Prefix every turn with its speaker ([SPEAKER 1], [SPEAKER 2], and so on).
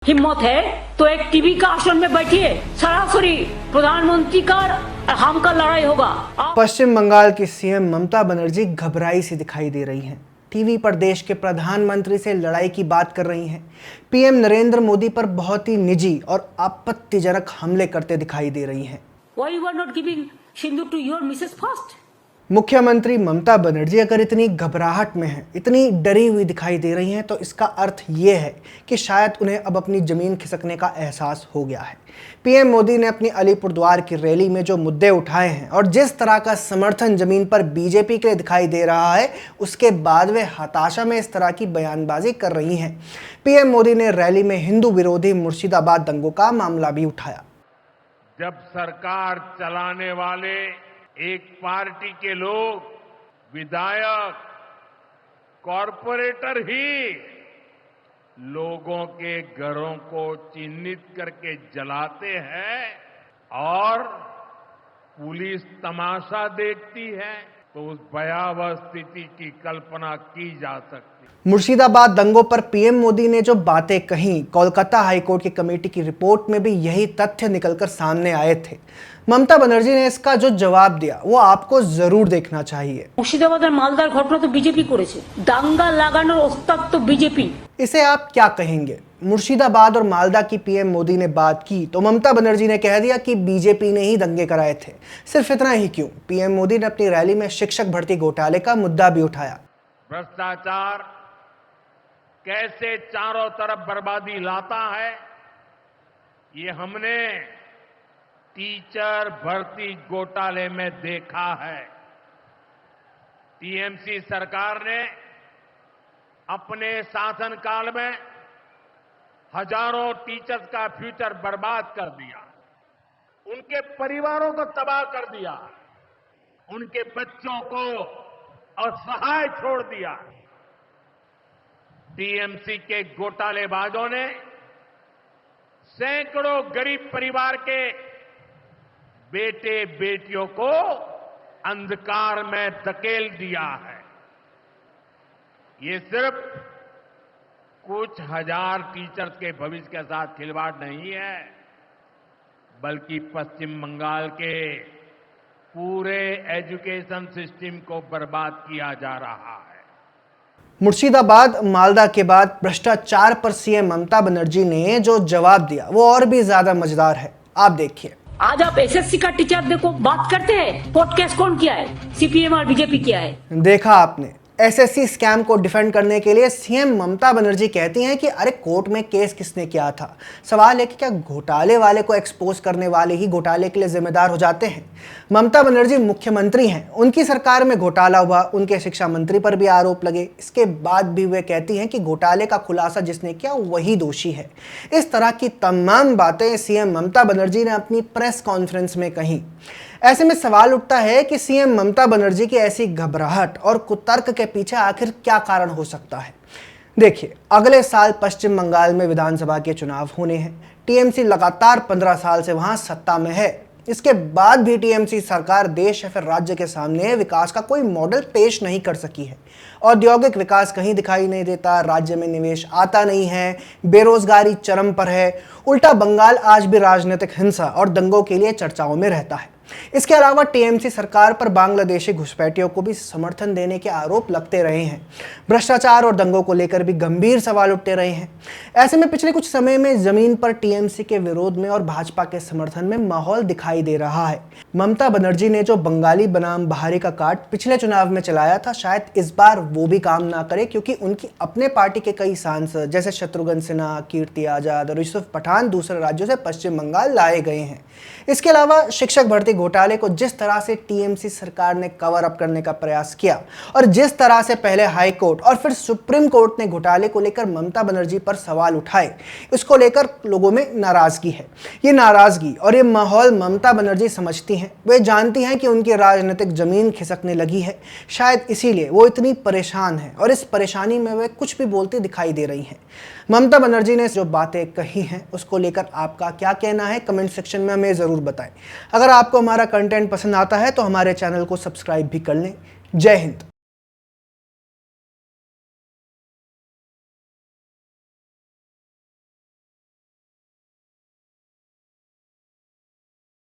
[SPEAKER 1] हिम्मत है तो एक टीवी का आसन में बैठिए, सरासरी प्रधानमंत्री का हम का लड़ाई होगा।
[SPEAKER 2] पश्चिम बंगाल की सीएम ममता बनर्जी घबराई सी दिखाई दे रही हैं। टीवी पर देश के प्रधानमंत्री से लड़ाई की बात कर रही हैं। पीएम नरेंद्र मोदी पर बहुत ही निजी और आपत्तिजनक हमले करते दिखाई दे रही हैं।
[SPEAKER 1] Why you are not giving Sindoor to your Mrs. first?
[SPEAKER 2] मुख्यमंत्री ममता बनर्जी अगर इतनी घबराहट में हैं, इतनी डरी हुई दिखाई दे रही हैं, तो इसका अर्थ ये है कि शायद उन्हें अब अपनी ज़मीन खिसकने का एहसास हो गया है। पीएम मोदी ने अपनी अलीपुरद्वार की रैली में जो मुद्दे उठाए हैं और जिस तरह का समर्थन ज़मीन पर बीजेपी के लिए दिखाई दे रहा है, उसके बाद वे हताशा में इस तरह की बयानबाजी कर रही हैं। पीएम मोदी ने रैली में हिंदू विरोधी मुर्शिदाबाद दंगों का मामला भी उठाया।
[SPEAKER 3] जब सरकार चलाने वाले एक पार्टी के लोग, विधायक, कॉरपोरेटर ही लोगों के घरों को चिन्हित करके जलाते हैं और पुलिस तमाशा देखती है, तो उस भयावह स्थिति की कल्पना की जा सकती है।
[SPEAKER 2] मुर्शिदाबाद दंगों पर पीएम मोदी ने जो बातें कहीं, कोलकाता हाईकोर्ट की कमेटी की रिपोर्ट में भी यही तथ्य निकलकर सामने आए थे। ममता बनर्जी ने इसका जो जवाब दिया वो आपको जरूर देखना चाहिए।
[SPEAKER 1] मुर्शिदाबाद और मालदार घटना तो बीजेपी करेছে, दांगा लागानोर ओस्ताद तो बीजेपी।
[SPEAKER 2] इसे आप क्या कहेंगे? मुर्शिदाबाद और मालदा की पीएम मोदी ने बात की तो ममता बनर्जी ने कह दिया कि बीजेपी ने ही दंगे कराए थे। सिर्फ इतना ही क्यों, पीएम मोदी ने अपनी रैली में शिक्षक भर्ती घोटाले का मुद्दा भी उठाया।
[SPEAKER 3] भ्रष्टाचार कैसे चारों तरफ बर्बादी लाता है, ये हमने टीचर भर्ती घोटाले में देखा है। टीएमसी सरकार ने अपने शासनकाल में हजारों टीचर्स का फ्यूचर बर्बाद कर दिया, उनके परिवारों को तबाह कर दिया, उनके बच्चों को असहाय छोड़ दिया। टीएमसी के घोटालेबाजों ने सैकड़ों गरीब परिवार के बेटे बेटियों को अंधकार में धकेल दिया है। ये सिर्फ कुछ हजार टीचर्स के भविष्य के साथ खिलवाड़ नहीं है, बल्कि पश्चिम बंगाल के पूरे एजुकेशन सिस्टम को बर्बाद किया जा रहा है।
[SPEAKER 2] मुर्शिदाबाद मालदा के बाद भ्रष्टाचार पर सीएम ममता बनर्जी ने जो जवाब दिया वो और भी ज्यादा मजेदार है। आप देखिए।
[SPEAKER 1] आज आप एसएससी का टीचर देखो, बात करते हैं कोर्ट केस कौन किया है, सीपीएम और बीजेपी किया है।
[SPEAKER 2] देखा आपने, एसएससी स्कैम को डिफेंड करने के लिए सीएम ममता बनर्जी कहती हैं कि अरे कोर्ट में केस किसने किया था। सवाल है कि क्या घोटाले वाले को एक्सपोज करने वाले ही घोटाले के लिए जिम्मेदार हो जाते हैं? ममता बनर्जी मुख्यमंत्री हैं, उनकी सरकार में घोटाला हुआ, उनके शिक्षा मंत्री पर भी आरोप लगे, इसके बाद भी वे कहती हैं कि घोटाले का खुलासा जिसने किया वही दोषी है। इस तरह की तमाम बातें सीएम ममता बनर्जी ने अपनी प्रेस कॉन्फ्रेंस में कही। ऐसे में सवाल उठता है कि सीएम ममता बनर्जी की ऐसी घबराहट और कुतर्क के पीछे आखिर क्या कारण हो सकता है। देखिए, अगले साल पश्चिम बंगाल में विधानसभा के चुनाव होने हैं। टीएमसी लगातार 15 साल से वहां सत्ता में है। इसके बाद भी टीएमसी सरकार देश या फिर राज्य के सामने विकास का कोई मॉडल पेश नहीं कर सकी है। औद्योगिक विकास कहीं दिखाई नहीं देता, राज्य में निवेश आता नहीं है, बेरोजगारी चरम पर है। उल्टा बंगाल आज भी राजनीतिक हिंसा और दंगों के लिए चर्चाओं में रहता है। इसके अलावा टीएमसी सरकार पर बांग्लादेशी घुसपैठियों को भी समर्थन देने के आरोप लगते रहे हैं। भ्रष्टाचार और दंगों को लेकर भी गंभीर सवाल उठते रहे हैं। ऐसे में पिछले कुछ समय में जमीन पर टीएमसी के विरोध में और भाजपा के समर्थन में माहौल दिखाई दे रहा है। ममता बनर्जी ने जो बंगाली बनाम बहारी का कार्ड पिछले चुनाव में चलाया था, शायद इस बार वो भी काम ना करे, क्योंकि उनकी अपने पार्टी के कई सांसद जैसे शत्रुघ्न सिन्हा, कीर्ति आजाद और यूसुफ पठान दूसरे राज्यों से पश्चिम बंगाल लाए गए हैं। इसके अलावा शिक्षक भर्ती घोटाले को जिस तरह से टीएमसी सरकार ने कवर अप करने का प्रयास किया और जिस तरह से पहले हाई कोर्ट और फिर सुप्रीम कोर्ट ने घोटाले को लेकर ममता बनर्जी पर सवाल उठाए, इसको लेकर लोगों में नाराजगी है। ये नाराजगी और ये माहौल ममता बनर्जी समझती हैं। वे जानती हैं कि उनकी राजनीतिक जमीन खिसकने लगी है। शायद इसीलिए वो इतनी परेशान है और इस परेशानी में वे कुछ भी बोलती दिखाई दे रही हैं। ममता बनर्जी ने जो बातें कही हैं उसको लेकर आपका क्या कहना है, कमेंट सेक्शन में हमें ज़रूर बताएं। अगर आपको हमारा कंटेंट पसंद आता है तो हमारे चैनल को सब्सक्राइब भी कर लें। जय हिंद।